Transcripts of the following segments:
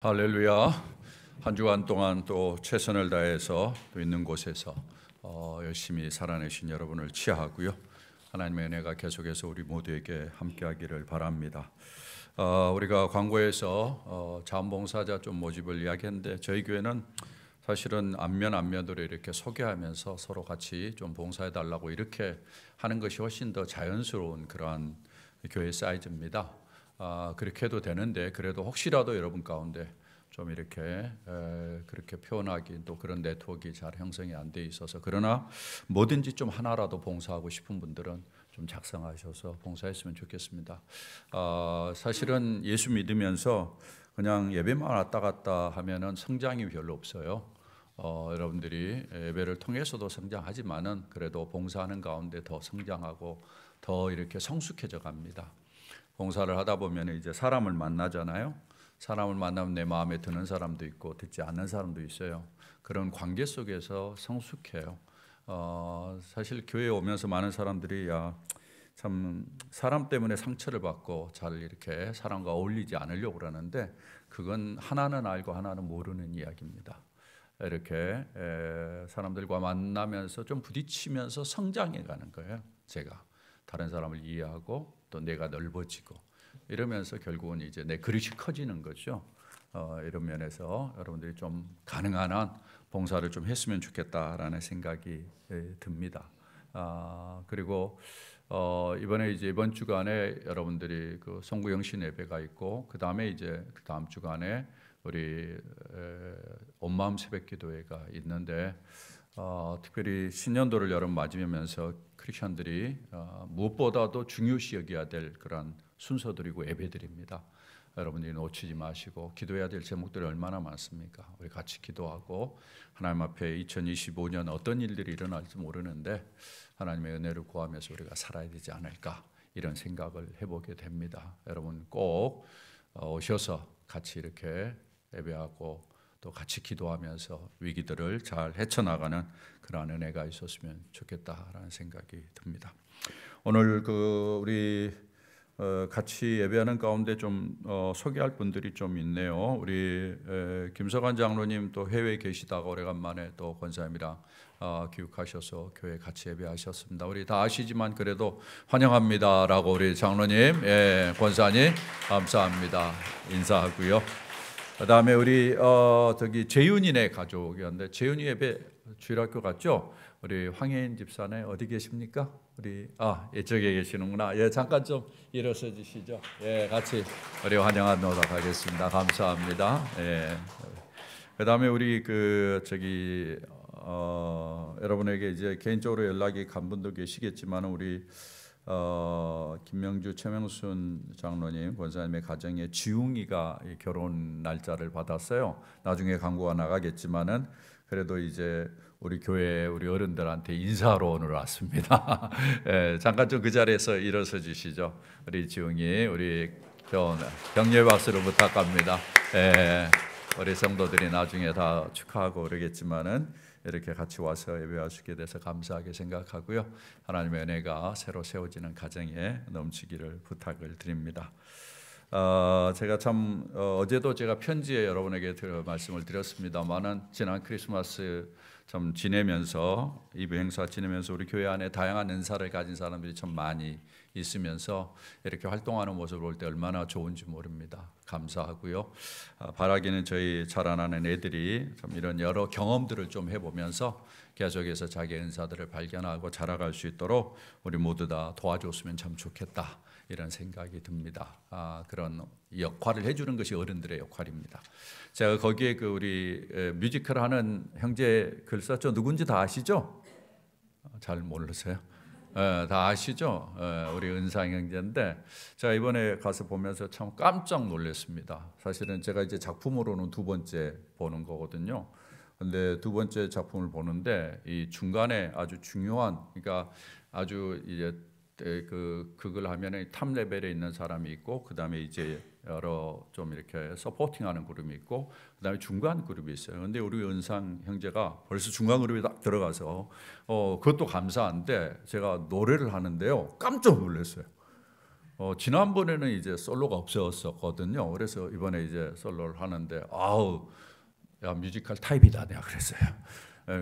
할렐루야. 한 주간 동안 또 최선을 다해서 또 있는 곳에서 열심히 살아내신 여러분을 치하하고요. 하나님의 은혜가 계속해서 우리 모두에게 함께하기를 바랍니다. 우리가 광고에서 자원봉사자 좀 모집을 이야기했는데 저희 교회는 사실은 안면으로 이렇게 소개하면서 서로 같이 좀 봉사해달라고 이렇게 하는 것이 훨씬 더 자연스러운 그러한 교회 사이즈입니다. 그렇게 해도 되는데 그래도 혹시라도 여러분 가운데 좀 이렇게 그렇게 표현하기 또 그런 네트워크가 잘 형성이 안 돼 있어서 그러나 뭐든지 좀 하나라도 봉사하고 싶은 분들은 좀 작성하셔서 봉사했으면 좋겠습니다. 사실은 예수 믿으면서 그냥 예배만 왔다 갔다 하면은 성장이 별로 없어요. 여러분들이 예배를 통해서도 성장하지만은 그래도 봉사하는 가운데 더 성장하고 더 이렇게 성숙해져 갑니다. 봉사를 하다 보면 이제 사람을 만나잖아요. 사람을 만나면 내 마음에 드는 사람도 있고 듣지 않는 사람도 있어요. 그런 관계 속에서 성숙해요. 사실 교회에 오면서 많은 사람들이 참 사람 때문에 상처를 받고 잘 이렇게 사람과 어울리지 않으려고 그러는데 그건 하나는 알고 하나는 모르는 이야기입니다. 이렇게 사람들과 만나면서 좀 부딪히면서 성장해 가는 거예요. 제가 다른 사람을 이해하고 또 내가 넓어지고 이러면서 결국은 이제 내 그릇이 커지는 거죠. 이런 면에서 여러분들이 좀 가능한 한 봉사를 좀 했으면 좋겠다라는 생각이 듭니다. 그리고 이번에 이제 이번 주간에 여러분들이 그 송구영신 예배가 있고 그 다음에 이제 그 다음 주간에 우리 온마음 새벽기도회가 있는데 특별히 신년도를 여러분 맞으면서 크리스천들이 무엇보다도 중요시 여겨야 될 그런 순서들이고 예배들입니다. 여러분들이 놓치지 마시고 기도해야 될 제목들이 얼마나 많습니까? 우리 같이 기도하고 하나님 앞에 2025년 어떤 일들이 일어날지 모르는데 하나님의 은혜를 구하면서 우리가 살아야 되지 않을까 이런 생각을 해보게 됩니다. 여러분 꼭 오셔서 같이 이렇게 예배하고 또 같이 기도하면서 위기들을 잘 헤쳐나가는 그러한 은혜가 있었으면 좋겠다라는 생각이 듭니다. 오늘 우리 같이 예배하는 가운데 좀 소개할 분들이 좀 있네요. 우리 김석환 장로님 또 해외에 계시다가 오래간만에 또 권사님이랑 귀국하셔서 교회 같이 예배하셨습니다. 우리 다 아시지만 그래도 환영합니다라고 우리 장로님, 권사님 감사합니다 인사하고요. 그다음에 우리 재윤이네 가족이었는데 재윤이 예배 주일학교 갔죠? 우리 황혜인 집사네 어디 계십니까? 우리 이쪽에 계시는구나. 잠깐 좀 일어서 주시죠. 같이 우리 환영하도록 하겠습니다. 감사합니다. 그다음에 우리 여러분에게 이제 개인적으로 연락이 간 분도 계시겠지만 우리 김명주 최명순 장로님 권사님의 가정에 지웅이가 결혼 날짜를 받았어요. 나중에 광고가 나가겠지만은 그래도 이제 우리 교회 우리 어른들한테 인사하러 오늘 왔습니다. 잠깐 좀 그 자리에서 일어서 주시죠. 우리 지웅이 우리 격려 박수를 부탁합니다. 우리 성도들이 나중에 다 축하하고 그러겠지만은 이렇게 같이 와서 예배할 수 있게 돼서 감사하게 생각하고요. 하나님의 은혜가 새로 세워지는 가정에 넘치기를 부탁을 드립니다. 제가 참 어제도 제가 편지에 여러분에게 말씀을 드렸습니다만은 지난 크리스마스 좀 지내면서 이브 행사 지내면서 우리 교회 안에 다양한 은사를 가진 사람들이 참 많이 있으면서 이렇게 활동하는 모습을 볼 때 얼마나 좋은지 모릅니다. 감사하고요. 바라기는 저희 자라나는 애들이 좀 이런 여러 경험들을 좀 해보면서 계속해서 자기의 은사들을 발견하고 자라갈 수 있도록 우리 모두 다 도와줬으면 참 좋겠다 이런 생각이 듭니다. 그런 역할을 해주는 것이 어른들의 역할입니다. 제가 거기에 우리 뮤지컬 하는 형제 글 썼죠. 누군지 다 아시죠? 잘 모르세요? 다 아시죠? 우리 은상 형제인데 제가 이번에 가서 보면서 참 깜짝 놀랐습니다. 사실은 제가 이제 작품으로는 두 번째 보는 거거든요. 근데 두 번째 작품을 보는데 이 중간에 아주 중요한 그러니까 아주 이제 그걸 하면은 탑 레벨에 있는 사람이 있고 그다음에 이제 여러 좀 이렇게 서포팅하는 그룹이 있고 그다음에 중간 그룹이 있어요. 근데 우리 은상 형제가 벌써 중간 그룹에 딱 들어가서 그것도 감사한데 제가 노래를 하는데요 깜짝 놀랐어요. 지난번에는 이제 솔로가 없었거든요. 그래서 이번에 이제 솔로를 하는데 아우, 야, 뮤지컬 타입이다 내가 그랬어요.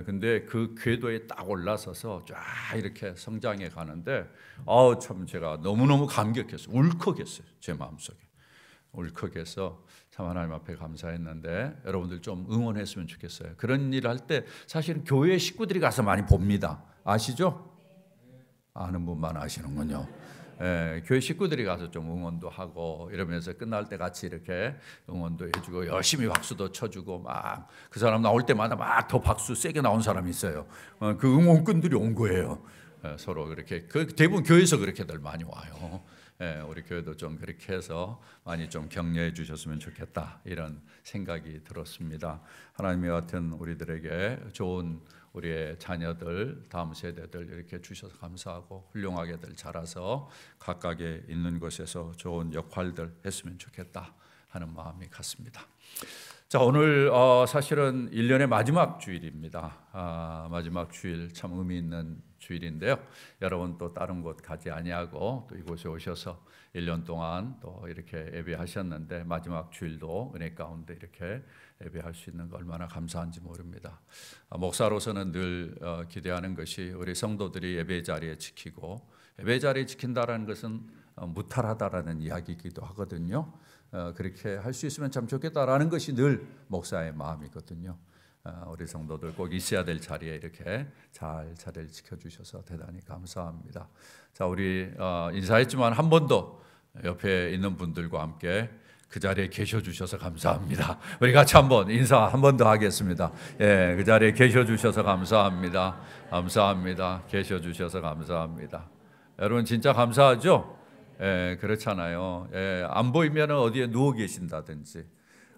근데 그 궤도에 딱 올라서서 쫙 이렇게 성장해 가는데 아우, 참 제가 너무너무 감격했어요. 울컥했어요. 제 마음속에 울컥해서 참 하나님 앞에 감사했는데 여러분들 좀 응원했으면 좋겠어요. 그런 일을 할 때 사실은 교회 식구들이 가서 많이 봅니다. 아시죠? 아는 분만 아시는군요. 교회 식구들이 가서 좀 응원도 하고 이러면서 끝날 때 같이 이렇게 응원도 해주고 열심히 박수도 쳐주고 막 그 사람 나올 때마다 막 더 박수 세게 나온 사람이 있어요. 그 응원꾼들이 온 거예요. 서로 그렇게 대부분 교회에서 그렇게들 많이 와요. 우리 교회도 좀 그렇게 해서 많이 좀 격려해 주셨으면 좋겠다 이런 생각이 들었습니다. 하나님의 같은 우리들에게 좋은 우리의 자녀들, 다음 세대들 이렇게 주셔서 감사하고 훌륭하게들 자라서 각각의 있는 곳에서 좋은 역할들 했으면 좋겠다 하는 마음이 같습니다. 자, 오늘 사실은 1년의 마지막 주일입니다. 마지막 주일 참 의미 있는 주일인데요. 여러분 또 다른 곳 가지 아니하고 또 이곳에 오셔서 1년 동안 또 이렇게 예배하셨는데 마지막 주일도 은혜 가운데 이렇게 예배할 수 있는 거 얼마나 감사한지 모릅니다. 목사로서는 늘 기대하는 것이 우리 성도들이 예배 자리에 지키고 예배 자리에 지킨다라는 것은 무탈하다라는 이야기이기도 하거든요. 그렇게 할 수 있으면 참 좋겠다라는 것이 늘 목사의 마음이거든요. 우리 성도들 꼭 있어야 될 자리에 이렇게 잘 자리를 지켜주셔서 대단히 감사합니다. 자, 우리 인사했지만 한 번 더 옆에 있는 분들과 함께 그 자리에 계셔 주셔서 감사합니다. 우리 같이 한번 인사 한 번 더 하겠습니다. 예, 그 자리에 계셔 주셔서 감사합니다. 감사합니다. 계셔 주셔서 감사합니다. 여러분 진짜 감사하죠? 예, 그렇잖아요. 예, 안 보이면 어디에 누워 계신다든지,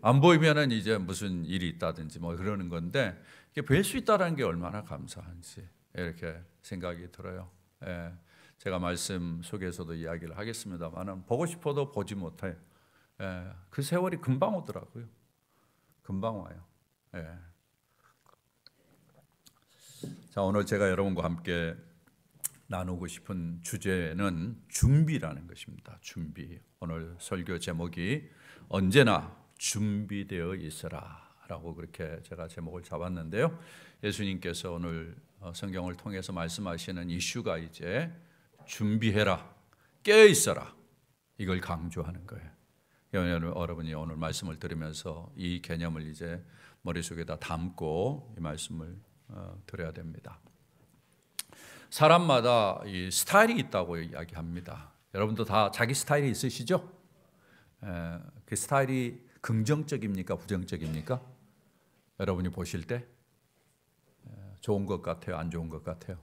안 보이면 이제 무슨 일이 있다든지 뭐 그러는 건데 뵐 수 있다는 게 얼마나 감사한지 이렇게 생각이 들어요. 예, 제가 말씀 속에서도 이야기를 하겠습니다만은 보고 싶어도 보지 못해요. 예, 그 세월이 금방 오더라고요. 금방 와요. 예. 자, 오늘 제가 여러분과 함께 나누고 싶은 주제는 준비라는 것입니다. 준비. 오늘 설교 제목이 언제나 준비되어 있어라 라고 그렇게 제가 제목을 잡았는데요. 예수님께서 오늘 성경을 통해서 말씀하시는 이슈가 이제 준비해라, 깨어 있어라, 이걸 강조하는 거예요. 여러분이 오늘 말씀을 들으면서 이 개념을 이제 머릿속에다 담고 이 말씀을 드려야 됩니다. 사람마다 이 스타일이 있다고 이야기합니다. 여러분도 다 자기 스타일이 있으시죠? 그 스타일이 긍정적입니까? 부정적입니까? 여러분이 보실 때 좋은 것 같아요? 안 좋은 것 같아요?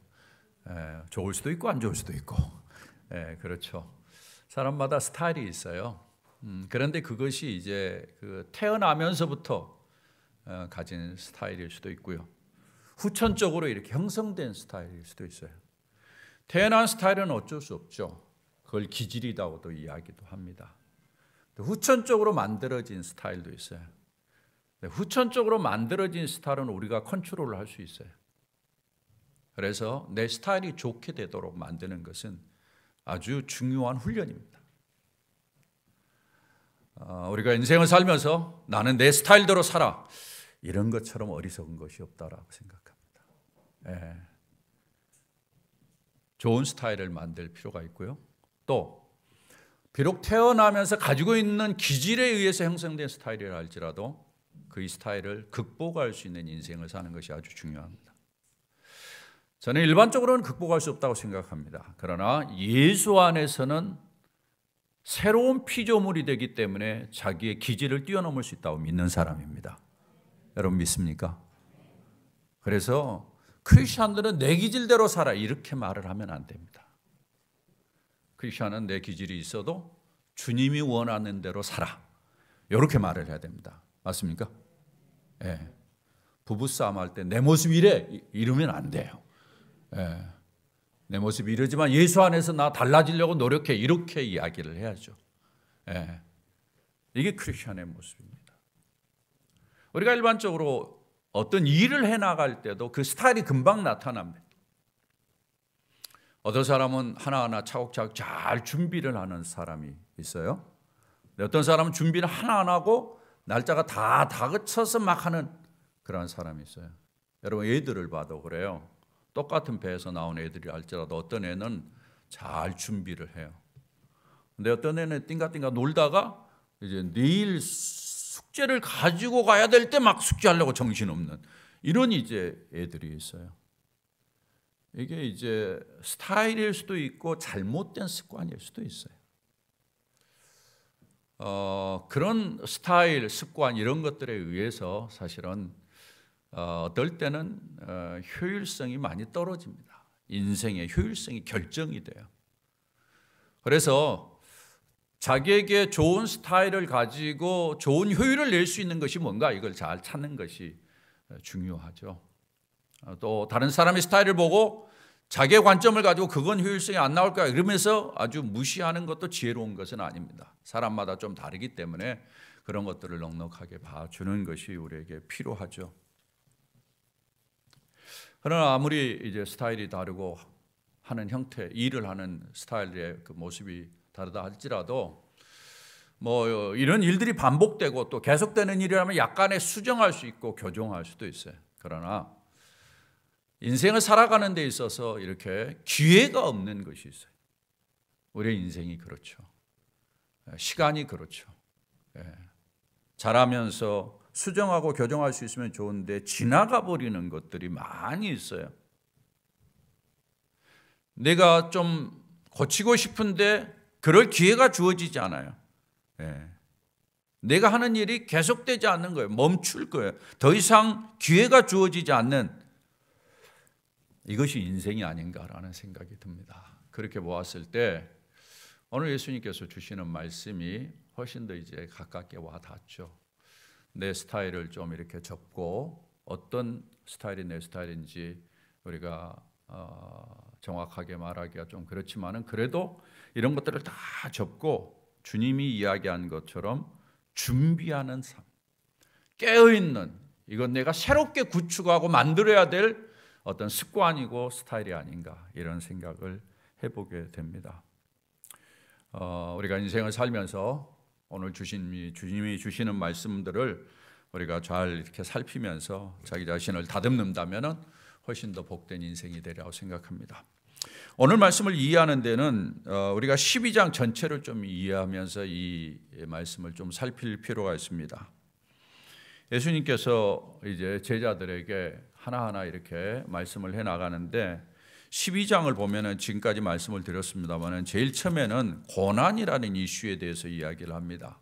좋을 수도 있고 안 좋을 수도 있고. 그렇죠. 사람마다 스타일이 있어요. 그런데 그것이 이제 그 태어나면서부터 가진 스타일일 수도 있고요. 후천적으로 이렇게 형성된 스타일일 수도 있어요. 태어난 스타일은 어쩔 수 없죠. 그걸 기질이라고도 이야기도 합니다. 후천적으로 만들어진 스타일도 있어요. 후천적으로 만들어진 스타일은 우리가 컨트롤을 할 수 있어요. 그래서 내 스타일이 좋게 되도록 만드는 것은 아주 중요한 훈련입니다. 우리가 인생을 살면서 나는 내 스타일대로 살아, 이런 것처럼 어리석은 것이 없다라고 생각합니다. 좋은 스타일을 만들 필요가 있고요. 또 비록 태어나면서 가지고 있는 기질에 의해서 형성된 스타일이라 할지라도 그 스타일을 극복할 수 있는 인생을 사는 것이 아주 중요합니다. 저는 일반적으로는 극복할 수 없다고 생각합니다. 그러나 예수 안에서는 새로운 피조물이 되기 때문에 자기의 기질을 뛰어넘을 수 있다고 믿는 사람입니다. 여러분 믿습니까? 그래서 크리스천들은 내 기질대로 살아 이렇게 말을 하면 안 됩니다. 크리스천은 내 기질이 있어도 주님이 원하는 대로 살아, 이렇게 말을 해야 됩니다. 맞습니까? 예. 부부싸움 할 때 내 모습이 이래 이러면 안 돼요. 예. 내 모습이 이러지만 예수 안에서 나 달라지려고 노력해, 이렇게 이야기를 해야죠. 예. 이게 크리스천의 모습입니다. 우리가 일반적으로 어떤 일을 해나갈 때도 그 스타일이 금방 나타납니다. 어떤 사람은 하나하나 차곡차곡 잘 준비를 하는 사람이 있어요. 어떤 사람은 준비를 하나 안 하고 날짜가 다 다그쳐서 막 하는 그런 사람이 있어요. 여러분 애들을 봐도 그래요. 똑같은 배에서 나온 애들이 할지라도 어떤 애는 잘 준비를 해요. 근데 어떤 애는 띵가띵가 놀다가 이제 내일 숙제를 가지고 가야 될 때 막 숙제하려고 정신없는 이런 이제 애들이 있어요. 이게 이제 스타일일 수도 있고 잘못된 습관일 수도 있어요. 그런 스타일, 습관 이런 것들에 의해서 사실은 어떨 때는 효율성이 많이 떨어집니다. 인생의 효율성이 결정이 돼요. 그래서 자기에게 좋은 스타일을 가지고 좋은 효율을 낼 수 있는 것이 뭔가 이걸 잘 찾는 것이 중요하죠. 또 다른 사람의 스타일을 보고 자기의 관점을 가지고 그건 효율성이 안 나올 거야 이러면서 아주 무시하는 것도 지혜로운 것은 아닙니다. 사람마다 좀 다르기 때문에 그런 것들을 넉넉하게 봐주는 것이 우리에게 필요하죠. 그러나 아무리 이제 스타일이 다르고 하는 형태, 일을 하는 스타일의 그 모습이 다르다 할지라도 뭐 이런 일들이 반복되고 또 계속되는 일이라면 약간의 수정할 수 있고 교정할 수도 있어요. 그러나 인생을 살아가는 데 있어서 이렇게 기회가 없는 것이 있어요. 우리의 인생이 그렇죠. 시간이 그렇죠. 자라면서 수정하고 교정할 수 있으면 좋은데 지나가 버리는 것들이 많이 있어요. 내가 좀 고치고 싶은데 그럴 기회가 주어지지 않아요. 내가 하는 일이 계속되지 않는 거예요. 멈출 거예요. 더 이상 기회가 주어지지 않는 이것이 인생이 아닌가라는 생각이 듭니다. 그렇게 보았을 때 오늘 예수님께서 주시는 말씀이 훨씬 더 이제 가깝게 와 닿죠. 내 스타일을 좀 이렇게 접고 어떤 스타일이 내 스타일인지 우리가 정확하게 말하기가 좀 그렇지만은 그래도 이런 것들을 다 접고 주님이 이야기한 것처럼 준비하는 삶, 깨어있는 이건 내가 새롭게 구축하고 만들어야 될 어떤 습관이고 스타일이 아닌가 이런 생각을 해보게 됩니다. 우리가 인생을 살면서 오늘 주님이 주시는 말씀들을 우리가 잘 이렇게 살피면서 자기 자신을 다듬는다면 훨씬 더 복된 인생이 되리라고 생각합니다. 오늘 말씀을 이해하는 데는 우리가 12장 전체를 좀 이해하면서 이 말씀을 좀 살필 필요가 있습니다. 예수님께서 이제 제자들에게 하나하나 이렇게 말씀을 해 나가는데 12장을 보면은 지금까지 말씀을 드렸습니다만은 제일 처음에는 고난이라는 이슈에 대해서 이야기를 합니다.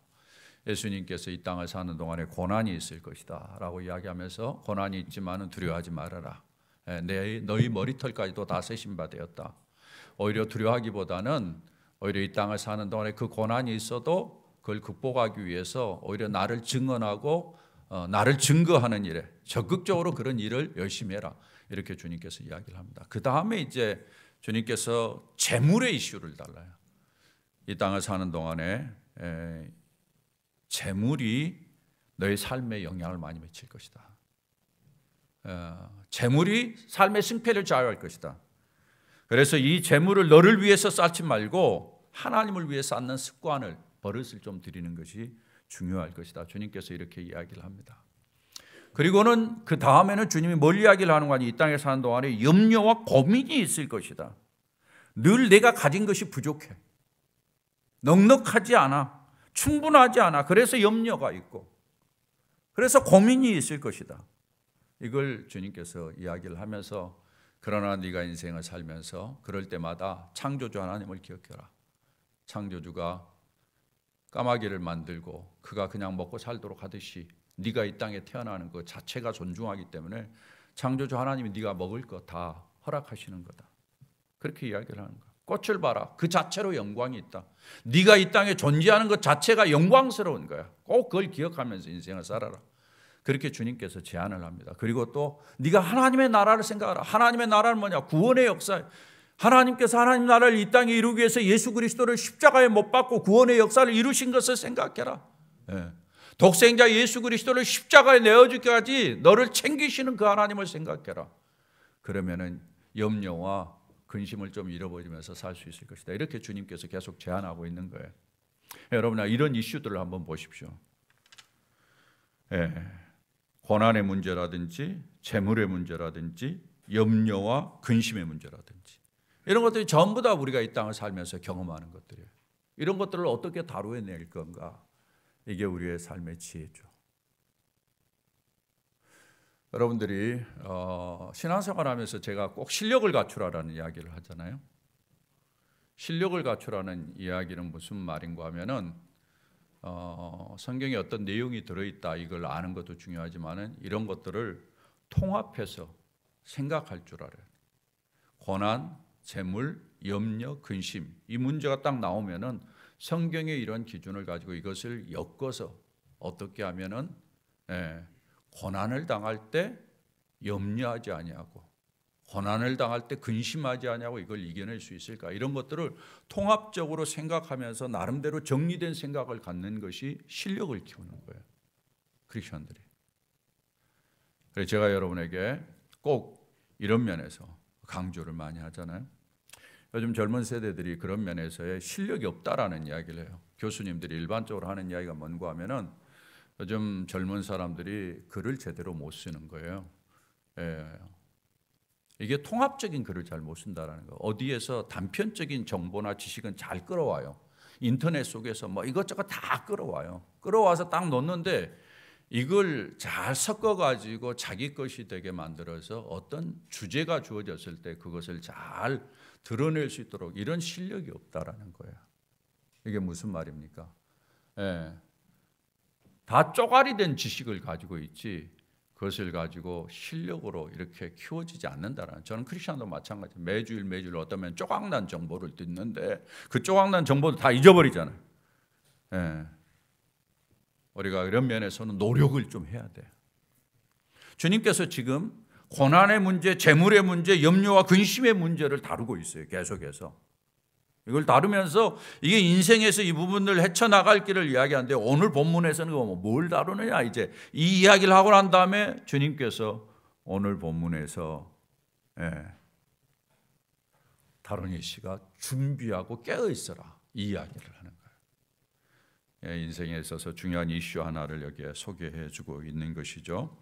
예수님께서 이 땅을 사는 동안에 고난이 있을 것이다 라고 이야기하면서 고난이 있지만은 두려워하지 말아라. 너희 머리털까지도 다 세신 바 되었다. 오히려 두려워하기보다는 오히려 이 땅을 사는 동안에 그 고난이 있어도 그걸 극복하기 위해서 오히려 나를 증언하고 나를 증거하는 일에 적극적으로 그런 일을 열심히 해라. 이렇게 주님께서 이야기를 합니다. 그 다음에 이제 주님께서 재물의 이슈를 달라요. 이 땅을 사는 동안에 재물이 너의 삶에 영향을 많이 미칠 것이다. 재물이 삶의 승패를 좌우할 것이다. 그래서 이 재물을 너를 위해서 쌓지 말고 하나님을 위해 쌓는 습관을 버릇을 좀 들이는 것이 중요할 것이다. 주님께서 이렇게 이야기를 합니다. 그리고는 그 다음에는 주님이 뭘 이야기를 하는 거니? 이 땅에 사는 동안에 염려와 고민이 있을 것이다. 늘 내가 가진 것이 부족해. 넉넉하지 않아. 충분하지 않아. 그래서 염려가 있고 그래서 고민이 있을 것이다. 이걸 주님께서 이야기를 하면서 그러나 네가 인생을 살면서 그럴 때마다 창조주 하나님을 기억해라. 창조주가 까마귀를 만들고 그가 그냥 먹고 살도록 하듯이 네가 이 땅에 태어나는 것 자체가 존중하기 때문에 창조주 하나님이 네가 먹을 거 다 허락하시는 거다. 그렇게 이야기를 하는 거야. 꽃을 봐라. 그 자체로 영광이 있다. 네가 이 땅에 존재하는 것 자체가 영광스러운 거야. 꼭 그걸 기억하면서 인생을 살아라. 그렇게 주님께서 제안을 합니다. 그리고 또 네가 하나님의 나라를 생각하라. 하나님의 나라는 뭐냐? 구원의 역사. 하나님께서 하나님 나라를 이 땅에 이루기 위해서 예수 그리스도를 십자가에 못 박고 구원의 역사를 이루신 것을 생각해라. 독생자 예수 그리스도를 십자가에 내어주기까지 너를 챙기시는 그 하나님을 생각해라. 그러면은 염려와 근심을 좀 잃어버리면서 살 수 있을 것이다. 이렇게 주님께서 계속 제안하고 있는 거예요. 여러분, 이런 이슈들을 한번 보십시오. 고난의 문제라든지 재물의 문제라든지 염려와 근심의 문제라든지 이런 것들이 전부 다 우리가 이 땅을 살면서 경험하는 것들이에요. 이런 것들을 어떻게 다루어낼 건가? 이게 우리의 삶의 지혜죠. 여러분들이 신앙생활하면서 제가 꼭 실력을 갖추라는 이야기를 하잖아요. 실력을 갖추라는 이야기는 무슨 말인가 하면은 성경에 어떤 내용이 들어있다 이걸 아는 것도 중요하지만은 이런 것들을 통합해서 생각할 줄 알아요. 고난, 재물, 염려, 근심 이 문제가 딱 나오면은 성경의 이런 기준을 가지고 이것을 엮어서 어떻게 하면은 고난을 당할 때 염려하지 아니하고 고난을 당할 때 근심하지 아니하고 이걸 이겨낼 수 있을까? 이런 것들을 통합적으로 생각하면서 나름대로 정리된 생각을 갖는 것이 실력을 키우는 거예요. 크리스천들이. 그래서 제가 여러분에게 꼭 이런 면에서 강조를 많이 하잖아요. 요즘 젊은 세대들이 그런 면에서의 실력이 없다라는 이야기를 해요. 교수님들이 일반적으로 하는 이야기가 뭔가 하면은 요즘 젊은 사람들이 글을 제대로 못 쓰는 거예요. 이게 통합적인 글을 잘 못 쓴다라는 거. 어디에서 단편적인 정보나 지식은 잘 끌어와요. 인터넷 속에서 뭐 이것저것 다 끌어와요. 끌어와서 딱 놓는데 이걸 잘 섞어가지고 자기 것이 되게 만들어서 어떤 주제가 주어졌을 때 그것을 잘 드러낼 수 있도록 이런 실력이 없다라는 거예요. 이게 무슨 말입니까? 다 쪼가리 된 지식을 가지고 있지 그것을 가지고 실력으로 이렇게 키워지지 않는다라는. 저는 크리스천도 마찬가지. 매주일 어떠면 쪼각난 정보를 듣는데 그 쪼각난 정보도 다 잊어버리잖아요. 우리가 이런 면에서는 노력을 좀 해야 돼요. 주님께서 지금 고난의 문제, 재물의 문제, 염려와 근심의 문제를 다루고 있어요. 계속해서. 이걸 다루면서 이게 인생에서 이 부분을 헤쳐나갈 길을 이야기하는데 오늘 본문에서는 뭘 다루느냐 이제 이 이야기를 하고 난 다음에 주님께서 오늘 본문에서 다루니 씨가 준비하고 깨어있어라 이 이야기를 하는 거예요. 인생에 있어서 중요한 이슈 하나를 여기에 소개해 주고 있는 것이죠.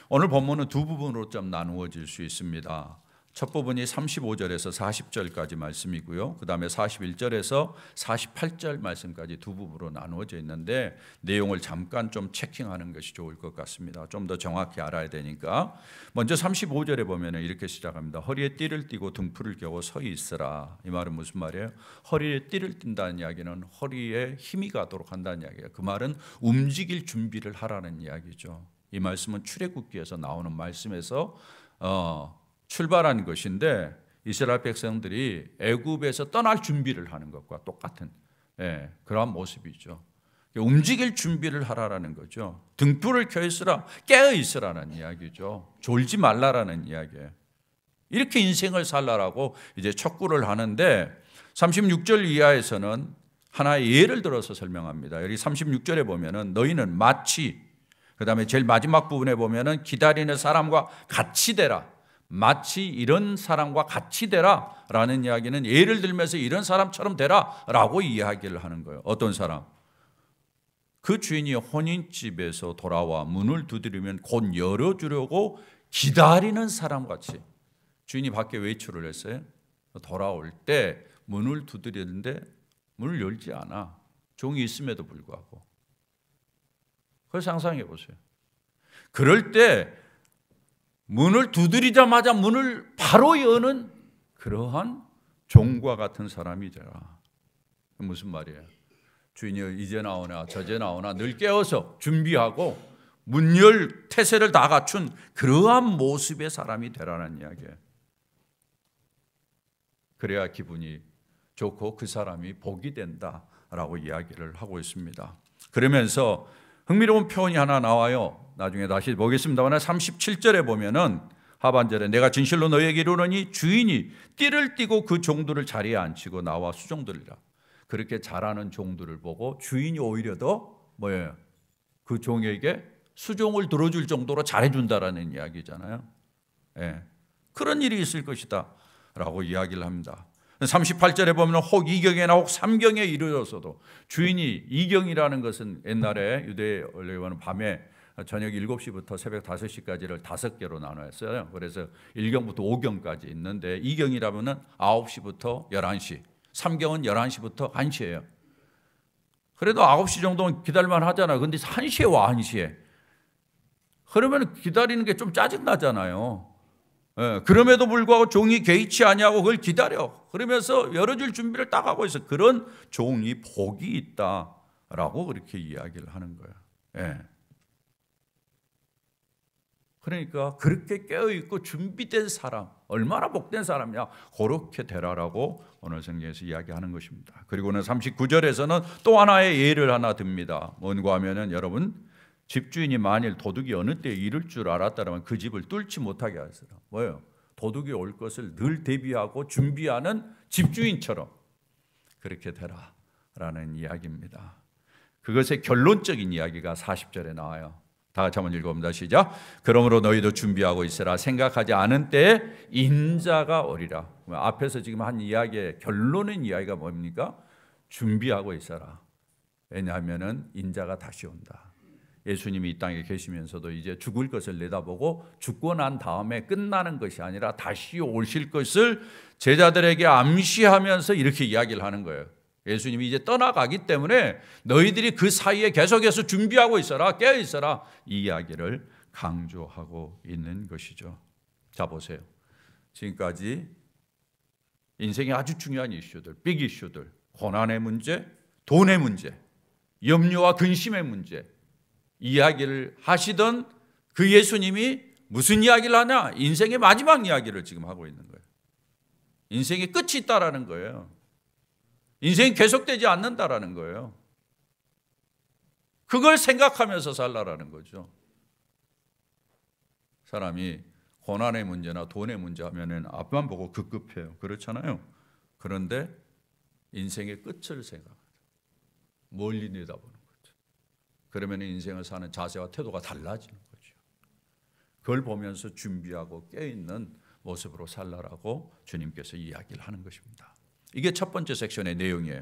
오늘 본문은 두 부분으로 좀 나누어질 수 있습니다. 첫 부분이 35절에서 40절까지 말씀이고요. 그 다음에 41절에서 48절 말씀까지 두 부분으로 나누어져 있는데 내용을 잠깐 좀 체킹하는 것이 좋을 것 같습니다. 좀 더 정확히 알아야 되니까. 먼저 35절에 보면 이렇게 시작합니다. 허리에 띠를 띠고 등불을 켜고 서 있으라. 이 말은 무슨 말이에요? 허리에 띠를 띈다는 이야기는 허리에 힘이 가도록 한다는 이야기예요. 그 말은 움직일 준비를 하라는 이야기죠. 이 말씀은 출애굽기에서 나오는 말씀에서 출발한 것인데 이스라엘 백성들이 애굽에서 떠날 준비를 하는 것과 똑같은 그러한 모습이죠. 움직일 준비를 하라라는 거죠. 등불을 켜 있으라, 깨어 있으라는 이야기죠. 졸지 말라라는 이야기예요. 이렇게 인생을 살라라고 이제 촉구를 하는데 36절 이하에서는 하나의 예를 들어서 설명합니다. 여기 36절에 보면은 너희는 마치, 그 다음에 제일 마지막 부분에 보면은 기다리는 사람과 같이 되라. 마치 이런 사람과 같이 되라 라는 이야기는 예를 들면서 이런 사람처럼 되라 라고 이야기를 하는 거예요. 어떤 사람? 그 주인이 혼인집에서 돌아와 문을 두드리면 곧 열어주려고 기다리는 사람같이. 주인이 밖에 외출을 했어요. 돌아올 때 문을 두드리는데 문을 열지 않아. 종이 있음에도 불구하고. 그걸 상상해 보세요. 그럴 때 문을 두드리자마자 문을 바로 여는 그러한 종과 같은 사람이 되라. 무슨 말이에요? 주인이 이제 나오나 저제 나오나 늘 깨워서 준비하고 문 열 태세를 다 갖춘 그러한 모습의 사람이 되라는 이야기예요. 그래야 기분이 좋고 그 사람이 복이 된다라고 이야기를 하고 있습니다. 그러면서 흥미로운 표현이 하나 나와요. 나중에 다시 보겠습니다만 37절에 보면은 하반절에 내가 진실로 너희에게 이르노니 주인이 띠를 띠고 그 종들을 자리에 앉히고 나와 수종들이라. 그렇게 잘하는 종들을 보고 주인이 오히려 더 뭐예요? 그 종에게 수종을 들어줄 정도로 잘해준다라는 이야기잖아요. 그런 일이 있을 것이다 라고 이야기를 합니다. 38절에 보면 혹 이경이나 혹 삼경에 이르러서도, 주인이 이경이라는 것은 옛날에 유대 원래는 밤에 저녁 7시부터 새벽 5시까지를 5개로 나누었어요. 그래서 1경부터 5경까지 있는데, 이경이라면 9시부터 11시, 삼경은 11시부터 1시예요. 그래도 9시 정도는 기다릴만 하잖아요. 근데 1시에 와, 1시에. 그러면 기다리는 게 좀 짜증나잖아요. 예, 그럼에도 불구하고 종이 개의치 아니하고 그걸 기다려. 그러면서 열어줄 준비를 딱 하고 있어. 그런 종이 복이 있다라고 그렇게 이야기를 하는 거예요. 예. 그러니까 그렇게 깨어있고 준비된 사람, 얼마나 복된 사람이냐, 그렇게 되라라고 오늘 성경에서 이야기하는 것입니다. 그리고는 39절에서는 또 하나의 예를 하나 듭니다. 뭔가 하면은, 여러분, 집주인이 만일 도둑이 어느 때 이를 줄 알았다면 그 집을 뚫지 못하게 하시라. 뭐예요? 도둑이 올 것을 늘 대비하고 준비하는 집주인처럼 그렇게 되라라는 이야기입니다. 그것의 결론적인 이야기가 40절에 나와요. 다 같이 한번 읽어봅니다. 시작. 그러므로 너희도 준비하고 있으라. 생각하지 않은 때에 인자가 오리라. 앞에서 지금 한 이야기의 결론은 이야기가 뭡니까? 준비하고 있어라. 왜냐하면 인자가 다시 온다. 예수님이 이 땅에 계시면서도 이제 죽을 것을 내다보고 죽고 난 다음에 끝나는 것이 아니라 다시 오실 것을 제자들에게 암시하면서 이렇게 이야기를 하는 거예요. 예수님이 이제 떠나가기 때문에 너희들이 그 사이에 계속해서 준비하고 있어라, 깨어 있어라, 이 이야기를 강조하고 있는 것이죠. 자, 보세요. 지금까지 인생의 아주 중요한 이슈들, 빅 이슈들, 고난의 문제, 돈의 문제, 염려와 근심의 문제, 이야기를 하시던 그 예수님이 무슨 이야기를 하냐? 인생의 마지막 이야기를 지금 하고 있는 거예요. 인생의 끝이 있다라는 거예요. 인생이 계속되지 않는다라는 거예요. 그걸 생각하면서 살라라는 거죠. 사람이 고난의 문제나 돈의 문제 하면은 앞만 보고 급급해요. 그렇잖아요. 그런데 인생의 끝을 생각하죠. 멀리 내다보는 거죠. 그러면 인생을 사는 자세와 태도가 달라지는 거죠. 그걸 보면서 준비하고 깨어있는 모습으로 살라라고 주님께서 이야기를 하는 것입니다. 이게 첫 번째 섹션의 내용이에요.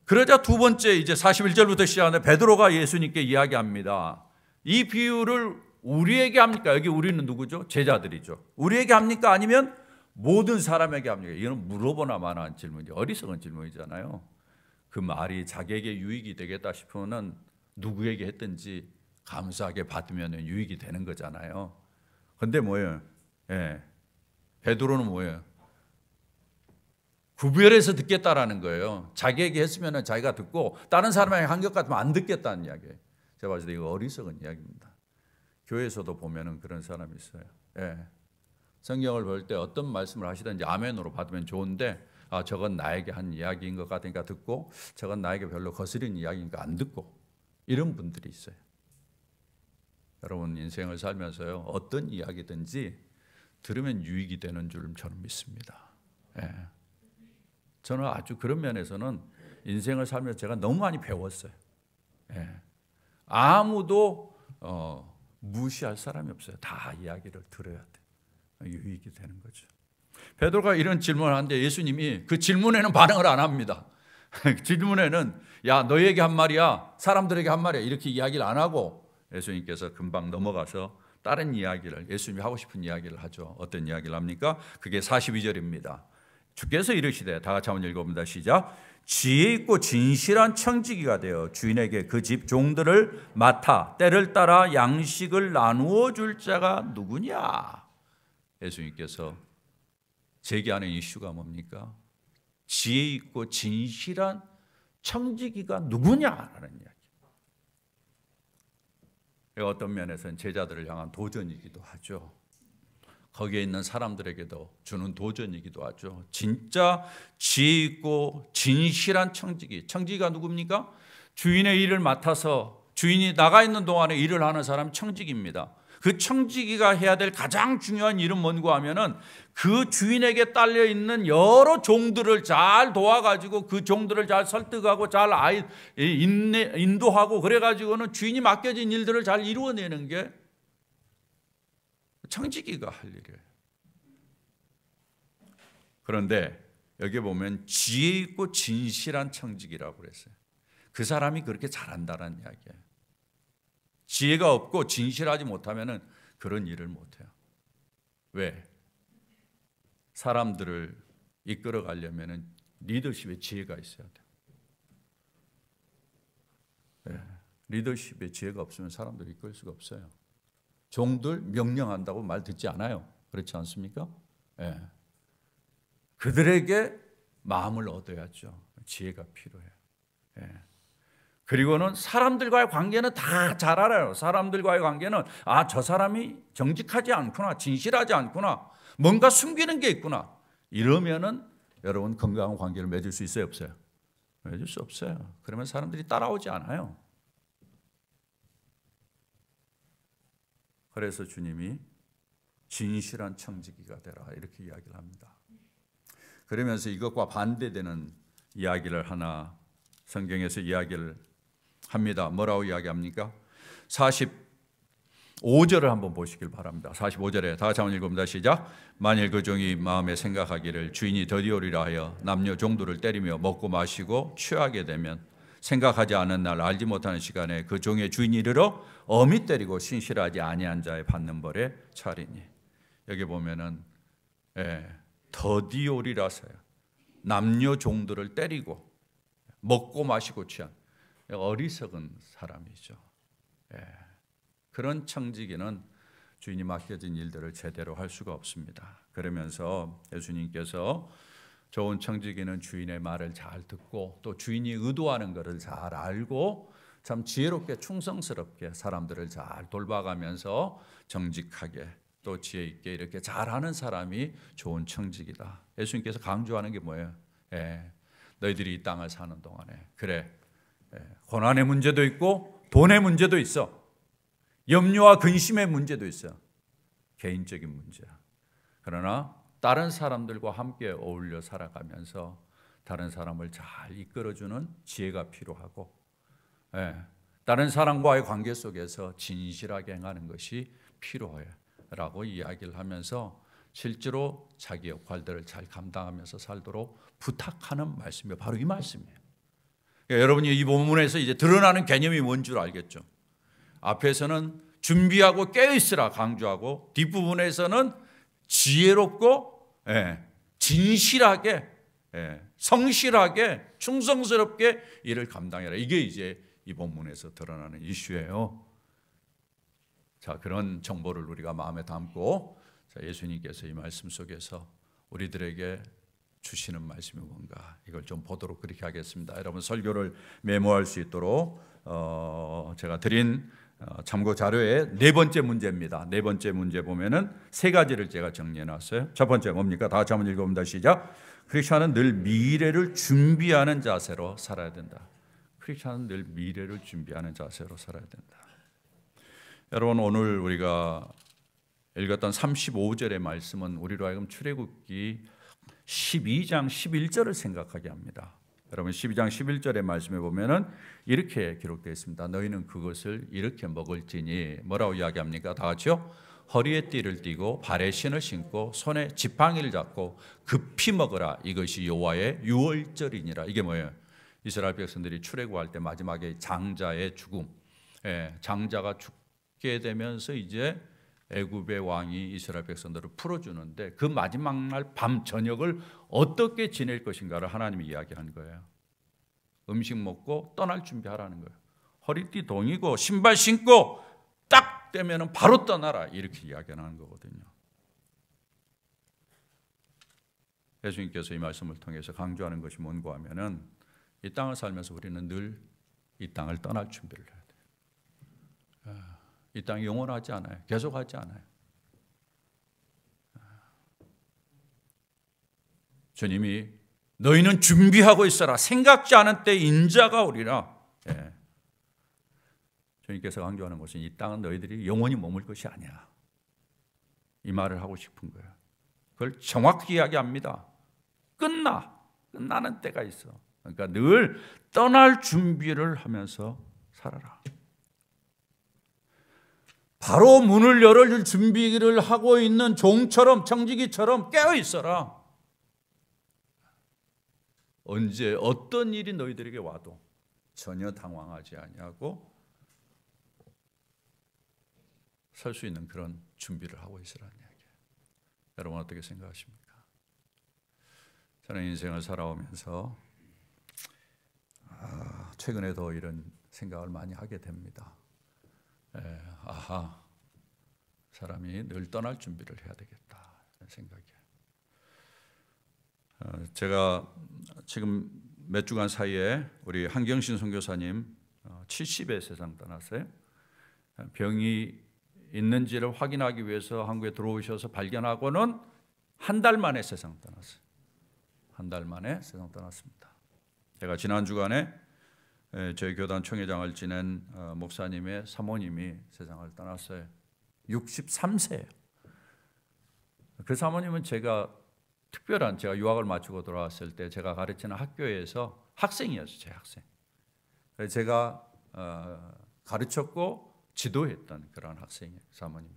그러자 두 번째, 이제 41절부터 시작하는데 베드로가 예수님께 이야기합니다. 이 비유를 우리에게 합니까? 여기 우리는 누구죠? 제자들이죠. 우리에게 합니까? 아니면 모든 사람에게 합니까? 이건 물어보나 마나한 질문이죠. 어리석은 질문이잖아요. 그 말이 자기에게 유익이 되겠다 싶으면 누구에게 했든지 감사하게 받으면 유익이 되는 거잖아요. 근데 뭐예요? 예. 베드로는 뭐예요? 구별해서 듣겠다라는 거예요. 자기에게 했으면 자기가 듣고 다른 사람에게 한 것 같으면 안 듣겠다는 이야기예요. 제가 봤을 때 이거 어리석은 이야기입니다. 교회에서도 보면은 그런 사람이 있어요. 예. 성경을 볼 때 어떤 말씀을 하시든지 아멘으로 받으면 좋은데, 아, 저건 나에게 한 이야기인 것 같으니까 듣고, 저건 나에게 별로 거스른 이야기니까 안 듣고, 이런 분들이 있어요. 여러분, 인생을 살면서요, 어떤 이야기든지 들으면 유익이 되는 줄 저는 믿습니다. 예. 저는 아주 그런 면에서는 인생을 살면서 제가 너무 많이 배웠어요. 예. 아무도 무시할 사람이 없어요. 다 이야기를 들어야 돼요. 유익이 되는 거죠. 베드로가 이런 질문을 하는데 예수님이 그 질문에는 반응을 안 합니다. 질문에는 야, 너희에게 한 말이야, 사람들에게 한 말이야, 이렇게 이야기를 안 하고 예수님께서 금방 넘어가서 다른 이야기를, 예수님이 하고 싶은 이야기를 하죠. 어떤 이야기를 합니까? 그게 42절입니다. 주께서 이르시되, 다 같이 한번 읽어봅니다. 시작. 지혜 있고 진실한 청지기가 되어 주인에게 그 집 종들을 맡아 때를 따라 양식을 나누어 줄 자가 누구냐? 예수님께서 제기하는 이슈가 뭡니까? 지혜 있고 진실한 청지기가 누구냐라는 이야기. 어떤 면에서는 제자들을 향한 도전이기도 하죠. 거기에 있는 사람들에게도 주는 도전이기도 하죠. 진짜 지혜 있고 진실한 청지기. 청지기가 누굽니까? 주인의 일을 맡아서 주인이 나가 있는 동안에 일을 하는 사람이 청지기입니다. 그 청지기가 해야 될 가장 중요한 일은 뭔가 하면은 그 주인에게 딸려 있는 여러 종들을 잘 도와가지고 그 종들을 잘 설득하고 잘 인도하고 그래가지고는 주인이 맡겨진 일들을 잘 이루어내는 게 청지기가 할 일이에요. 그런데 여기 보면 지혜 있고 진실한 청직이라고 그랬어요. 그 사람이 그렇게 잘한다는 이야기예요. 지혜가 없고 진실하지 못하면 그런 일을 못해요. 왜? 사람들을 이끌어 가려면 리더십에 지혜가 있어야 돼요. 네. 리더십에 지혜가 없으면 사람들을 이끌 수가 없어요. 종들 명령한다고 말 듣지 않아요. 그렇지 않습니까? 네. 그들에게 마음을 얻어야죠. 지혜가 필요해요. 네. 그리고는 사람들과의 관계는 다 잘 알아요. 사람들과의 관계는 저 사람이 정직하지 않구나, 진실하지 않구나, 뭔가 숨기는 게 있구나. 이러면은 여러분 건강한 관계를 맺을 수 있어요, 없어요? 맺을 수 없어요. 그러면 사람들이 따라오지 않아요. 그래서 주님이 진실한 청지기가 되라 이렇게 이야기를 합니다. 그러면서 이것과 반대되는 이야기를 하나 성경에서 이야기를 합니다. 뭐라고 이야기합니까? 45절을 한번 보시길 바랍니다. 45절에 다 같이 한번 읽어봅니다. 시작. 만일 그 종이 마음에 생각하기를 주인이 더디오리라 하여 남녀 종들을 때리며 먹고 마시고 취하게 되면 생각하지 않은 날 알지 못하는 시간에 그 종의 주인이 이르러 엄히 때리고 신실하지 아니한 자의 받는 벌에 차리니. 여기 보면은 더디오리라서요. 남녀 종들을 때리고 먹고 마시고 취한 어리석은 사람이죠. 그런 청지기는 주인이 맡겨진 일들을 제대로 할 수가 없습니다. 그러면서 예수님께서 좋은 청지기는 주인의 말을 잘 듣고 또 주인이 의도하는 것을 잘 알고 참 지혜롭게 충성스럽게 사람들을 잘 돌봐가면서 정직하게 또 지혜 있게 이렇게 잘하는 사람이 좋은 청지기다. 예수님께서 강조하는 게 뭐예요? 너희들이 이 땅을 사는 동안에 그래 고난의 문제도 있고 돈의 문제도 있어. 염려와 근심의 문제도 있어. 개인적인 문제야. 그러나 다른 사람들과 함께 어울려 살아가면서 다른 사람을 잘 이끌어주는 지혜가 필요하고 다른 사람과의 관계 속에서 진실하게 행하는 것이 필요해라고 이야기를 하면서 실제로 자기 역할들을 잘 감당하면서 살도록 부탁하는 말씀이 바로 이 말씀이에요. 여러분이 이 본문에서 이제 드러나는 개념이 뭔 줄 알겠죠? 앞에서는 준비하고 깨어있으라 강조하고 뒷부분에서는 지혜롭고 진실하게 성실하게 충성스럽게 일을 감당해라. 이게 이제 이 본문에서 드러나는 이슈예요. 자, 그런 정보를 우리가 마음에 담고 예수님께서 이 말씀 속에서 우리들에게 주시는 말씀이 뭔가 이걸 좀 보도록 그렇게 하겠습니다. 여러분 설교를 메모할 수 있도록 제가 드린 참고 자료의 네 번째 문제입니다. 네 번째 문제 보면은 세 가지를 제가 정리해 놨어요. 첫 번째 뭡니까? 다 같이 한번 읽어봅니다. 시작. 크리스찬은 늘 미래를 준비하는 자세로 살아야 된다. 크리스찬은 늘 미래를 준비하는 자세로 살아야 된다. 여러분 오늘 우리가 읽었던 35절의 말씀은 우리로 하여금 출애굽기 12장 11절을 생각하게 합니다. 여러분 12장 11절의 말씀에 보면은 이렇게 기록되어 있습니다. 너희는 그것을 이렇게 먹을지니 뭐라고 이야기합니까? 다 같이요. 허리에 띠를 띠고 발에 신을 신고 손에 지팡이를 잡고 급히 먹으라. 이것이 여호와의 유월절이니라. 이게 뭐예요? 이스라엘 백성들이 출애굽할 때 마지막에 장자의 죽음, 장자가 죽게 되면서 이제 애굽의 왕이 이스라엘 백성들을 풀어주는데 그 마지막 날 밤 저녁을 어떻게 지낼 것인가를 하나님이 이야기한 거예요. 음식 먹고 떠날 준비하라는 거예요. 허리띠 동이고 신발 신고 딱 되면은 바로 떠나라 이렇게 이야기하는 거거든요. 예수님께서 이 말씀을 통해서 강조하는 것이 뭔가 하면은 이 땅을 살면서 우리는 늘 이 땅을 떠날 준비를 해야 돼요. 이 땅이 영원하지 않아요. 계속하지 않아요. 주님이 너희는 준비하고 있어라. 생각지 않은 때 인자가 오리라. 주님께서 강조하는 것은 이 땅은 너희들이 영원히 머물 것이 아니야. 이 말을 하고 싶은 거예요. 그걸 정확히 이야기합니다. 끝나는 때가 있어. 그러니까 늘 떠날 준비를 하면서 살아라. 바로 문을 열어줄 준비를 하고 있는 종처럼 청지기처럼 깨어 있어라. 언제 어떤 일이 너희들에게 와도 전혀 당황하지 아니하고 설 수 있는 그런 준비를 하고 있으라는 이야기예요. 여러분 어떻게 생각하십니까? 저는 인생을 살아오면서 최근에 더 이런 생각을 많이 하게 됩니다. 사람이 늘 떠날 준비를 해야 되겠다 이런 생각이에요. 제가 지금 몇 주간 사이에 우리 한경신 선교사님 70에 세상 떠났어요. 병이 있는지를 확인하기 위해서 한국에 들어오셔서 발견하고는 한 달 만에 세상 떠났어요. 한 달 만에 세상 떠났습니다. 제가 지난 주간에 저희 교단 총회장을 지낸 목사님의 사모님이 세상을 떠났어요. 63세예요. 그 사모님은 제가 유학을 마치고 돌아왔을 때 제가 가르치는 학교에서 학생이었어요. 제 학생. 제가 가르쳤고 지도했던 그런 학생이에요. 사모님이.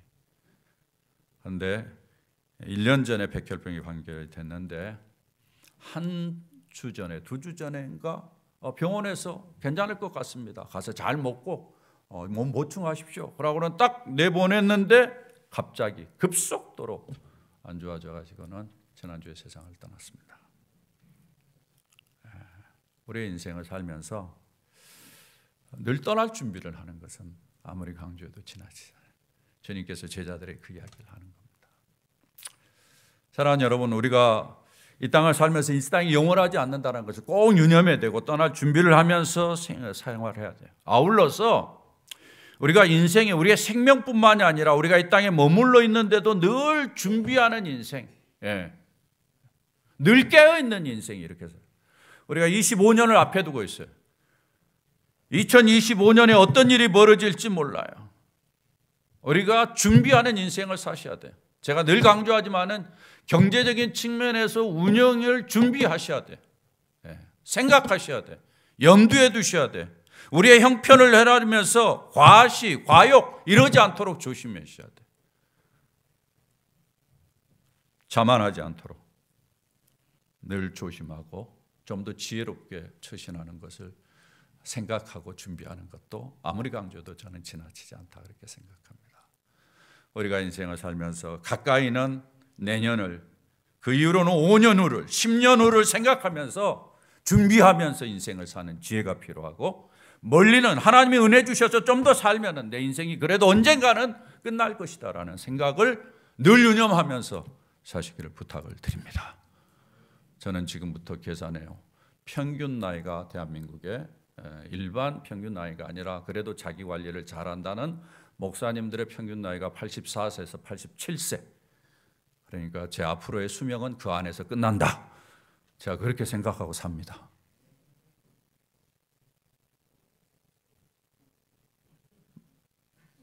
그런데 1년 전에 백혈병이 발견됐는데 한 주 전에, 2주 전인가 병원에서 괜찮을 것 같습니다. 가서 잘 먹고 몸 보충하십시오. 그러고는 딱 내보냈는데 갑자기 급속도로 안 좋아져가지고는 지난주에 세상을 떠났습니다. 우리의 인생을 살면서 늘 떠날 준비를 하는 것은 아무리 강조해도 지나치지 않아요. 주님께서 제자들의 그 이야기를 하는 겁니다. 사랑하는 여러분, 우리가 이 땅을 살면서 이 땅이 영원하지 않는다는 것을 꼭 유념해야 되고 떠날 준비를 하면서 생활해야 돼요. 아울러서 우리가 인생에 우리의 생명뿐만이 아니라 우리가 이 땅에 머물러 있는데도 늘 준비하는 인생, 늘 깨어있는 인생이 이렇게 해서 우리가 25년을 앞에 두고 있어요. 2025년에 어떤 일이 벌어질지 몰라요. 우리가 준비하는 인생을 사셔야 돼요. 제가 늘 강조하지만은 경제적인 측면에서 운영을 준비하셔야 돼요. 생각하셔야 돼요. 염두에 두셔야 돼요. 우리의 형편을 헤아리면서 과시, 과욕 이러지 않도록 조심하셔야 돼요. 자만하지 않도록 늘 조심하고 좀 더 지혜롭게 처신하는 것을 생각하고 준비하는 것도 아무리 강조해도 저는 지나치지 않다 그렇게 생각합니다. 우리가 인생을 살면서 가까이는 내년을, 그 이후로는 5년 후를, 10년 후를 생각하면서 준비하면서 인생을 사는 지혜가 필요하고, 멀리는 하나님이 은혜 주셔서 좀 더 살면 내 인생이 그래도 언젠가는 끝날 것이다라는 생각을 늘 유념하면서 사시기를 부탁을 드립니다. 저는 지금부터 계산해요. 평균 나이가 대한민국의 일반 평균 나이가 아니라 그래도 자기 관리를 잘한다는 목사님들의 평균 나이가 84세에서 87세. 그러니까 제 앞으로의 수명은 그 안에서 끝난다. 제가 그렇게 생각하고 삽니다.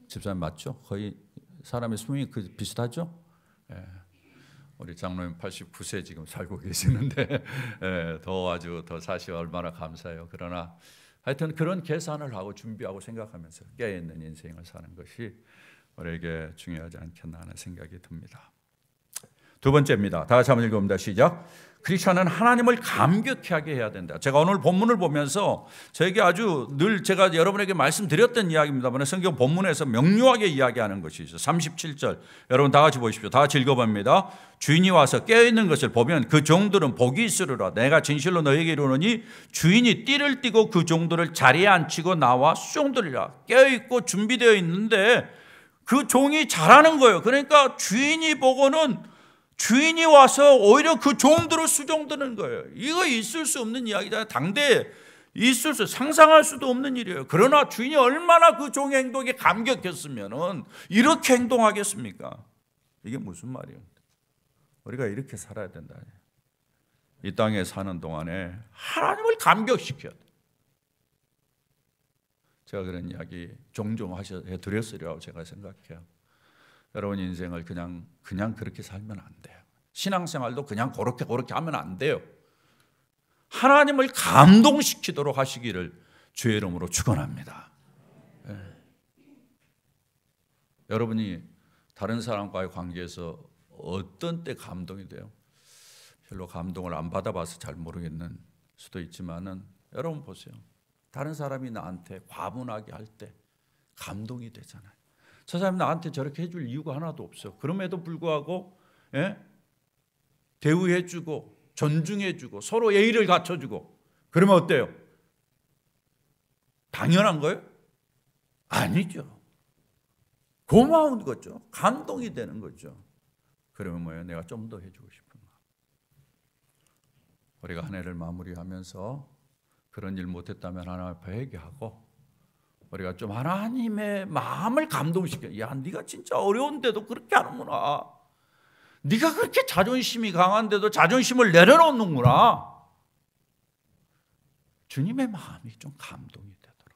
집사님 맞죠? 거의 사람의 수명이 비슷하죠? 우리 장로님 89세 지금 살고 계시는데 아주 더 사시 얼마나 감사해요. 그러나 하여튼 그런 계산을 하고 준비하고 생각하면서 깨어있는 인생을 사는 것이 우리에게 중요하지 않겠나 하는 생각이 듭니다. 두 번째입니다. 다 같이 한번 읽어봅니다. 시작. 크리스천은 하나님을 감격케 하게 해야 된다. 제가 오늘 본문을 보면서 저에게 아주 늘 제가 여러분에게 말씀드렸던 이야기입니다만 성경 본문에서 명료하게 이야기하는 것이 있어요. 37절 여러분 다 같이 보십시오. 다 같이 읽어봅니다. 주인이 와서 깨어있는 것을 보면 그 종들은 복이 있으리라. 내가 진실로 너에게 이르노니 주인이 띠를 띠고 그 종들을 자리에 앉히고 나와 수종들이라. 깨어있고 준비되어 있는데 그 종이 잘하는 거예요. 그러니까 주인이 보고는 주인이 와서 오히려 그 종들을 수종드는 거예요. 이거 있을 수 없는 이야기잖아요. 당대에 상상할 수도 없는 일이에요. 그러나 주인이 얼마나 그 종의 행동에 감격했으면 이렇게 행동하겠습니까? 이게 무슨 말이에요? 우리가 이렇게 살아야 된다. 이 땅에 사는 동안에 하나님을 감격시켜야 돼. 제가 그런 이야기 종종 해드렸으리라고 제가 생각해요. 여러분 인생을 그냥 그렇게 살면 안 돼요. 신앙생활도 그냥 그렇게 하면 안 돼요. 하나님을 감동시키도록 하시기를 주의 이름으로 축원합니다. 여러분이 다른 사람과의 관계에서 어떤 때 감동이 돼요? 별로 감동을 안 받아봐서 잘 모르겠는 수도 있지만은 여러분 보세요. 다른 사람이 나한테 과분하게 할 때 감동이 되잖아요. 저 사람이 나한테 저렇게 해줄 이유가 하나도 없어. 그럼에도 불구하고 대우해주고 존중해주고 서로 예의를 갖춰주고 그러면 어때요? 당연한 거예요? 아니죠. 고마운 거죠. 감동이 되는 거죠. 그러면 뭐예요? 내가 좀 더 해주고 싶은 거. 우리가 한 해를 마무리하면서 그런 일 못했다면 하나님 앞에 회개하고 우리가 좀 하나님의 마음을 감동시켜. 야, 네가 진짜 어려운데도 그렇게 하는구나. 네가 그렇게 자존심이 강한데도 자존심을 내려놓는구나. 주님의 마음이 좀 감동이 되도록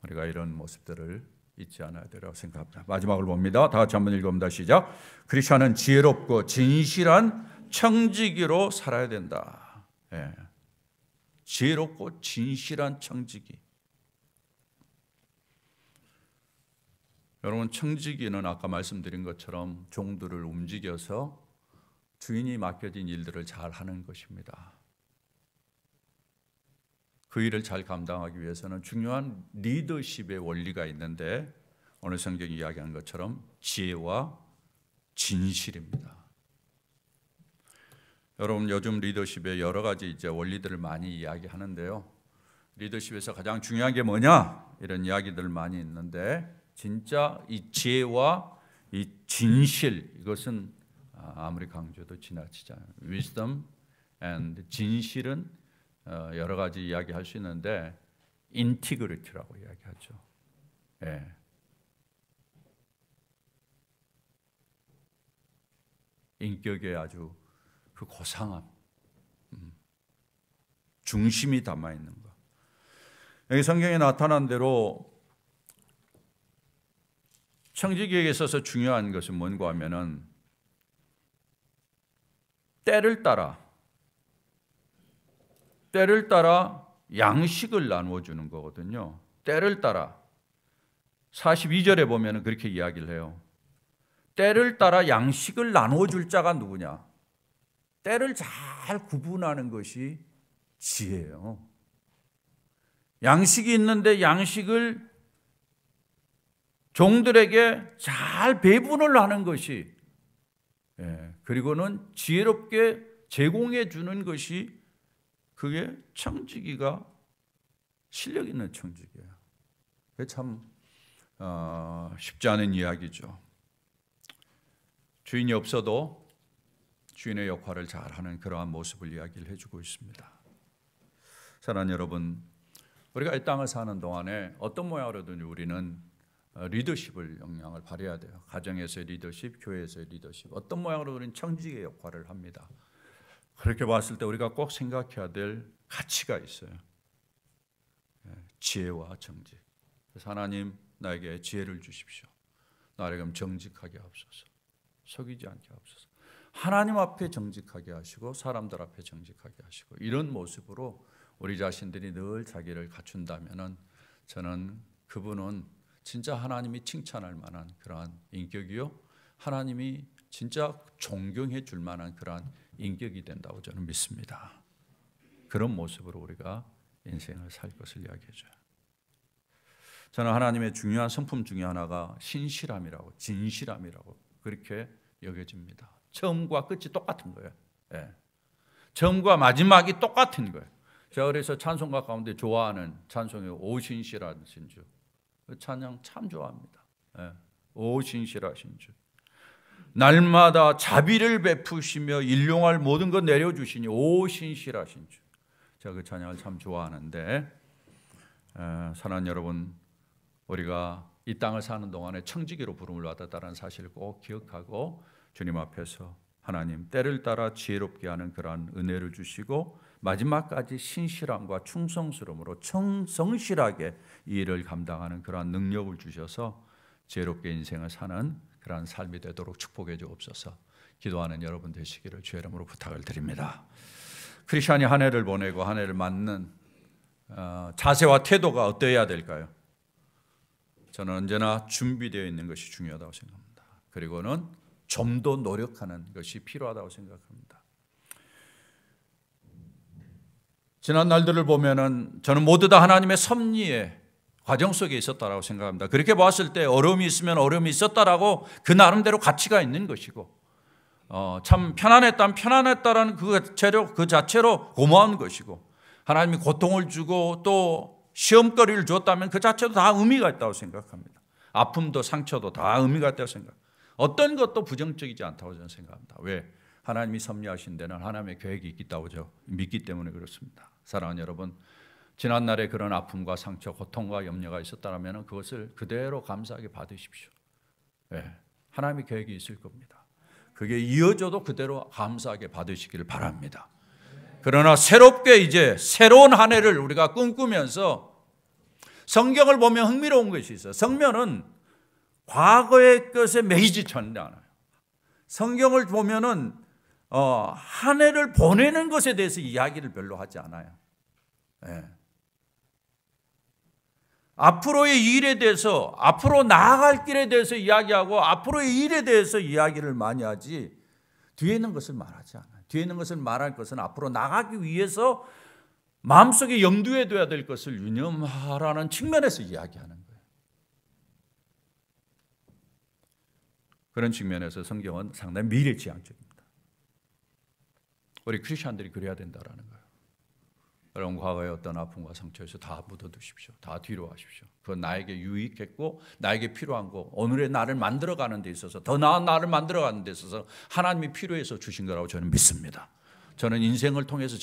우리가 이런 모습들을 잊지 않아야 되라고 생각합니다. 마지막으로 봅니다. 다 같이 한번 읽어봅니다. 시작. 크리스천은 지혜롭고 진실한 청지기로 살아야 된다. 지혜롭고 진실한 청지기. 여러분, 청지기는 아까 말씀드린 것처럼 종들을 움직여서 주인이 맡겨진 일들을 잘 하는 것입니다. 그 일을 잘 감당하기 위해서는 중요한 리더십의 원리가 있는데 오늘 성경이 이야기한 것처럼 지혜와 진실입니다. 여러분, 요즘 리더십에 여러 가지 이제 원리들을 많이 이야기하는데요. 리더십에서 가장 중요한 게 뭐냐? 이런 이야기들 많이 있는데 진짜 이 지혜와 이 진실, 이것은 아무리 강조해도 지나치지 않아요. Wisdom and 진실은 여러 가지 이야기할 수 있는데 인티그리티라고 이야기하죠. 인격의 아주 그 고상함, 중심이 담아 있는 것. 여기 성경에 나타난 대로 청지기에게 있어서 중요한 것은 뭔가 하면은 때를 따라 양식을 나누어 주는 거거든요. 때를 따라 42절에 보면 그렇게 이야기를 해요. 때를 따라 양식을 나누어 줄 자가 누구냐? 때를 잘 구분하는 것이 지혜예요. 양식이 있는데 양식을 종들에게 잘 배분을 하는 것이, 그리고는 지혜롭게 제공해 주는 것이, 그게 청지기가 실력 있는 청지기예요. 그게 참 쉽지 않은 이야기죠. 주인이 없어도 주인의 역할을 잘하는 그러한 모습을 이야기를 해주고 있습니다. 사랑하는 여러분, 우리가 이 땅을 사는 동안에 어떤 모양으로든 우리는 리더십을 영향을 발휘해야 돼요. 가정에서의 리더십, 교회에서의 리더십, 어떤 모양으로 우리는 청지기의 역할을 합니다. 그렇게 봤을 때 우리가 꼭 생각해야 될 가치가 있어요. 지혜와 정직. 그래서 하나님, 나에게 지혜를 주십시오. 나를 정직하게 하옵소서. 속이지 않게 하옵소서. 하나님 앞에 정직하게 하시고 사람들 앞에 정직하게 하시고, 이런 모습으로 우리 자신들이 늘 자기를 갖춘다면은 저는 그분은 진짜 하나님이 칭찬할 만한 그러한 인격이요, 하나님이 진짜 존경해 줄 만한 그러한 인격이 된다고 저는 믿습니다. 그런 모습으로 우리가 인생을 살 것을 이야기해줘요. 저는 하나님의 중요한 성품 중에 하나가 신실함이라고, 진실함이라고 그렇게 여겨집니다. 처음과 끝이 똑같은 거예요. 처음과 마지막이 똑같은 거예요. 제가 그래서 찬송가 가운데 좋아하는 찬송이 오신실하신 주, 그 찬양 참 좋아합니다. 오신실하신 주, 날마다 자비를 베푸시며 일용할 모든 것 내려주시니 오신실하신 주. 제가 그 찬양을 참 좋아하는데, 사랑하는 여러분, 우리가 이 땅을 사는 동안에 청지기로 부름을 받았다는 사실을 꼭 기억하고 주님 앞에서 하나님, 때를 따라 지혜롭게 하는 그러한 은혜를 주시고 마지막까지 신실함과 충성스러움으로 성실하게 이 일을 감당하는 그러한 능력을 주셔서 지혜롭게 인생을 사는 그러한 삶이 되도록 축복해 주옵소서. 기도하는 여러분 되시기를 주의 이름으로 부탁을 드립니다. 크리스천이 한 해를 보내고 한 해를 맞는 자세와 태도가 어떠해야 될까요? 저는 언제나 준비되어 있는 것이 중요하다고 생각합니다. 그리고는 좀 더 노력하는 것이 필요하다고 생각합니다. 지난 날들을 보면은 저는 모두 다 하나님의 섭리의 과정 속에 있었다라고 생각합니다. 그렇게 봤을 때 어려움이 있으면 어려움이 있었다라고 그 나름대로 가치가 있는 것이고, 참 편안했다면 편안했다라는 그 자체로 고마운 것이고, 하나님이 고통을 주고 또 시험거리를 주었다면 그 자체도 다 의미가 있다고 생각합니다. 아픔도 상처도 다 의미가 있다고 생각합니다. 어떤 것도 부정적이지 않다고 저는 생각합니다. 왜? 하나님이 섭리하신 데는 하나님의 계획이 있다고 저 믿기 때문에 그렇습니다. 사랑하는 여러분, 지난날에 그런 아픔과 상처, 고통과 염려가 있었다면 그것을 그대로 감사하게 받으십시오. 네, 하나님의 계획이 있을 겁니다. 그게 이어져도 그대로 감사하게 받으시기를 바랍니다. 그러나 새롭게 이제 새로운 한 해를 우리가 꿈꾸면서 성경을 보면 흥미로운 것이 있어요. 성경은 과거의 것에 매이지 않아요. 성경을 보면은 한 해를 보내는 것에 대해서 이야기를 별로 하지 않아요. 네. 앞으로의 일에 대해서, 앞으로 나아갈 길에 대해서 이야기하고 앞으로의 일에 대해서 이야기를 많이 하지 뒤에 있는 것을 말하지 않아요. 뒤에 있는 것을 말할 것은 앞으로 나가기 위해서 마음속에 염두에 둬야 될 것을 유념하라는 측면에서 이야기하는 거예요. 그런 측면에서 성경은 상당히 미래지향적입니다. 우리 크리스천들이 그래야 된다라는 거예요. 여러분, 과거의 어떤 아픔과 상처에서 다 묻어두십시오. 다 뒤로 하십시오. 그건 나에게 유익했고 나에게 필요한 거, 오늘의 나를 만들어가는 데 있어서, 더 나은 나를 만들어가는 데 있어서 하나님이 필요해서 주신 거라고 저는 믿습니다. 저는 인생을 통해서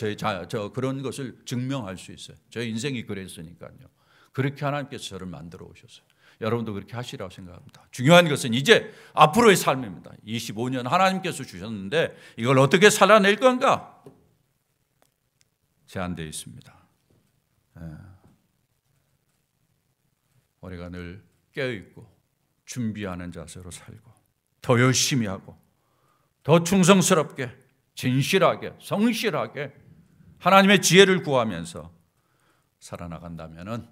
그런 것을 증명할 수 있어요. 저의 인생이 그랬으니까요. 그렇게 하나님께서 저를 만들어 오셨어요. 여러분도 그렇게 하시라고 생각합니다. 중요한 것은 이제 앞으로의 삶입니다. 25년 하나님께서 주셨는데 이걸 어떻게 살아낼 건가? 제한되어 있습니다. 우리가 늘 깨어있고 준비하는 자세로 살고 더 열심히 하고 더 충성스럽게 진실하게 성실하게 하나님의 지혜를 구하면서 살아나간다면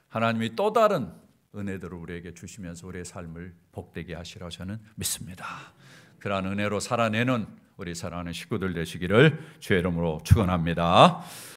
하나님이 또 다른 은혜들을 우리에게 주시면서 우리의 삶을 복되게 하시라고 저는 믿습니다. 그러한 은혜로 살아내는 우리 사랑하는 식구들 되시기를 주의 이름으로 축원합니다.